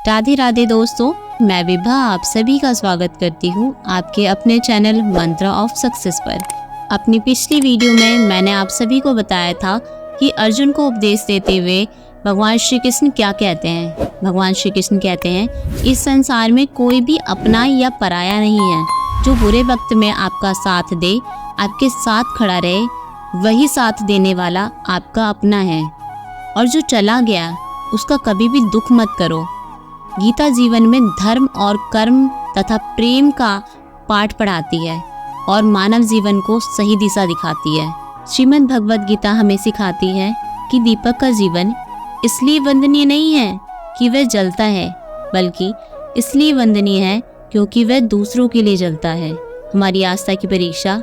राधे राधे दोस्तों, मैं विभा आप सभी का स्वागत करती हूँ आपके अपने चैनल मंत्र ऑफ सक्सेस पर। अपनी पिछली वीडियो में मैंने आप सभी को बताया था कि अर्जुन को उपदेश देते हुए भगवान श्री कृष्ण क्या कहते हैं। भगवान श्री कृष्ण कहते हैं, इस संसार में कोई भी अपना या पराया नहीं है। जो बुरे वक्त में आपका साथ दे, आपके साथ खड़ा रहे, वही साथ देने वाला आपका अपना है। और जो चला गया उसका कभी भी दुख मत करो। गीता जीवन में धर्म और कर्म तथा प्रेम का पाठ पढ़ाती है और मानव जीवन को सही दिशा दिखाती है। श्रीमद् भगवद गीता हमें सिखाती है कि दीपक का जीवन इसलिए वंदनीय नहीं है कि वह जलता है, बल्कि इसलिए वंदनीय है क्योंकि वह दूसरों के लिए जलता है। हमारी आस्था की परीक्षा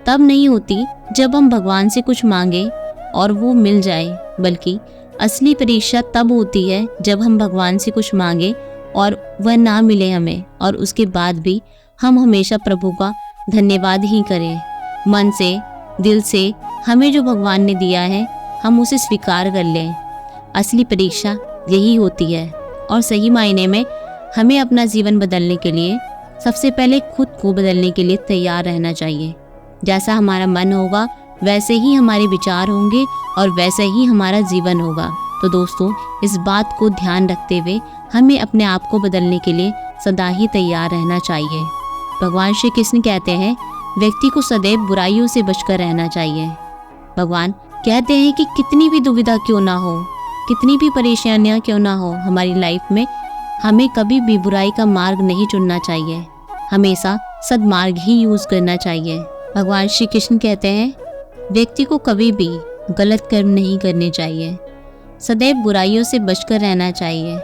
तब नहीं होती जब हम भगवान से कुछ मांगे और वो मिल जाए, बल्कि असली परीक्षा तब होती है जब हम भगवान से कुछ मांगे और वह ना मिले हमें, और उसके बाद भी हम हमेशा प्रभु का धन्यवाद ही करें। मन से, दिल से हमें जो भगवान ने दिया है हम उसे स्वीकार कर लें। असली परीक्षा यही होती है। और सही मायने में हमें अपना जीवन बदलने के लिए सबसे पहले खुद को बदलने के लिए तैयार रहना चाहिए। जैसा हमारा मन होगा वैसे ही हमारे विचार होंगे और वैसे ही हमारा जीवन होगा। तो दोस्तों, इस बात को ध्यान रखते हुए हमें अपने आप को बदलने के लिए सदा ही तैयार रहना चाहिए। भगवान श्री कृष्ण कहते हैं, व्यक्ति को सदैव बुराइयों से बचकर रहना चाहिए। भगवान कहते हैं कि कितनी भी दुविधा क्यों ना हो, कितनी भी परेशानियां क्यों ना हो हमारी लाइफ में, हमें कभी भी बुराई का मार्ग नहीं चुनना चाहिए। हमेशा सद्मार्ग ही यूज़ करना चाहिए। भगवान श्री कृष्ण कहते हैं, व्यक्ति को कभी भी गलत कर्म नहीं करने चाहिए, सदैव बुराइयों से बचकर रहना चाहिए।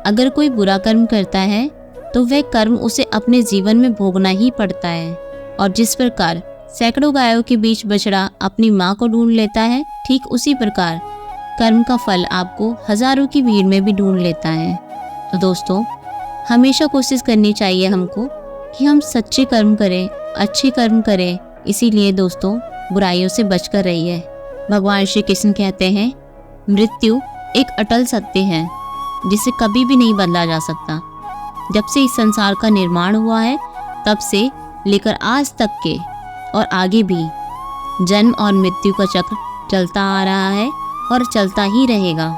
अगर कोई बुरा कर्म करता है तो वह कर्म उसे अपने जीवन में भोगना ही पड़ता है। और जिस प्रकार सैकड़ों गायों के बीच बछड़ा अपनी माँ को ढूंढ लेता है, ठीक उसी प्रकार कर्म का फल आपको हजारों की भीड़ में भी ढूंढ लेता है। तो दोस्तों, हमेशा कोशिश करनी चाहिए हमको कि हम सच्चे कर्म करें, अच्छे कर्म करें। इसीलिए दोस्तों, बुराइयों से बचकर रहिए। भगवान श्री कृष्ण कहते हैं, मृत्यु एक अटल सत्य है जिसे कभी भी नहीं बदला जा सकता। जब से इस संसार का निर्माण हुआ है तब से लेकर आज तक के और आगे भी जन्म और मृत्यु का चक्र चलता आ रहा है और चलता ही रहेगा।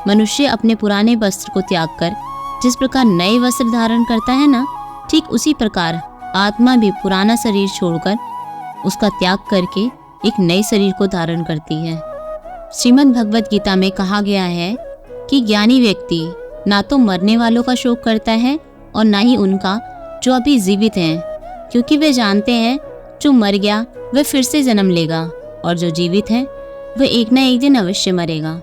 मनुष्य अपने पुराने वस्त्र को त्याग कर जिस प्रकार नए वस्त्र धारण करता है ना, ठीक उसी प्रकार आत्मा भी पुराना शरीर छोड़कर उसका त्याग करके एक नए शरीर को धारण करती है। श्रीमद् भगवद गीता में कहा गया है कि ज्ञानी व्यक्ति ना तो मरने वालों का शोक करता है और ना ही उनका जो अभी जीवित हैं, क्योंकि वे जानते हैं जो मर गया वह फिर से जन्म लेगा और जो जीवित है वह एक ना एक दिन अवश्य मरेगा।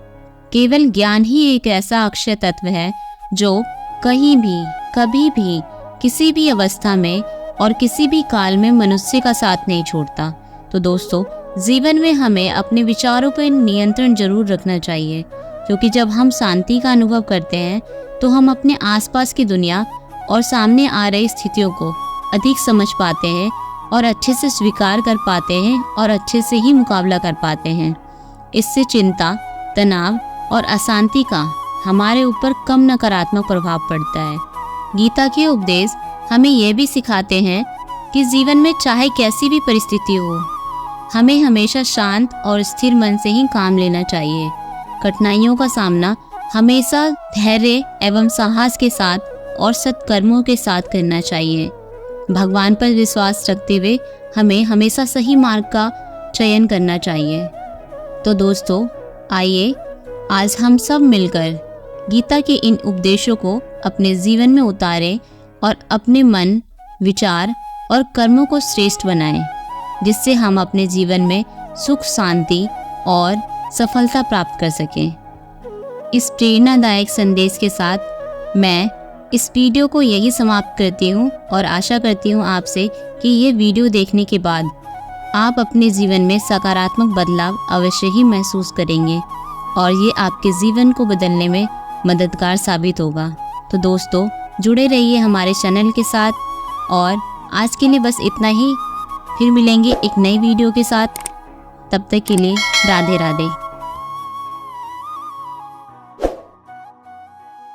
केवल ज्ञान ही एक ऐसा अक्षय तत्व है जो कहीं भी, कभी भी, किसी भी अवस्था में और किसी भी काल में मनुष्य का साथ नहीं छोड़ता। तो दोस्तों, जीवन में हमें अपने विचारों पर नियंत्रण जरूर रखना चाहिए, क्योंकि जब हम शांति का अनुभव करते हैं तो हम अपने आसपास की दुनिया और सामने आ रही स्थितियों को अधिक समझ पाते हैं और अच्छे से स्वीकार कर पाते हैं और अच्छे से ही मुकाबला कर पाते हैं। इससे चिंता, तनाव और अशांति का हमारे ऊपर कम नकारात्मक प्रभाव पड़ता है। गीता के उपदेश हमें यह भी सिखाते हैं कि जीवन में चाहे कैसी भी परिस्थिति हो, हमें हमेशा शांत और स्थिर मन से ही काम लेना चाहिए। कठिनाइयों का सामना हमेशा धैर्य एवं साहस के साथ और सत्कर्मों के साथ करना चाहिए। भगवान पर विश्वास रखते हुए हमें हमेशा सही मार्ग का चयन करना चाहिए। तो दोस्तों, आइए आज हम सब मिलकर गीता के इन उपदेशों को अपने जीवन में उतारें और अपने मन, विचार और कर्मों को श्रेष्ठ बनाएं, जिससे हम अपने जीवन में सुख, शांति और सफलता प्राप्त कर सकें। इस प्रेरणादायक संदेश के साथ मैं इस वीडियो को यही समाप्त करती हूँ और आशा करती हूँ आपसे कि ये वीडियो देखने के बाद आप अपने जीवन में सकारात्मक बदलाव अवश्य ही महसूस करेंगे और ये आपके जीवन को बदलने में मददगार साबित होगा। तो दोस्तों, जुड़े रहिए हमारे चैनल के साथ और आज के लिए बस इतना ही। फिर मिलेंगे एक नई वीडियो के साथ। तब तक के लिए राधे राधे।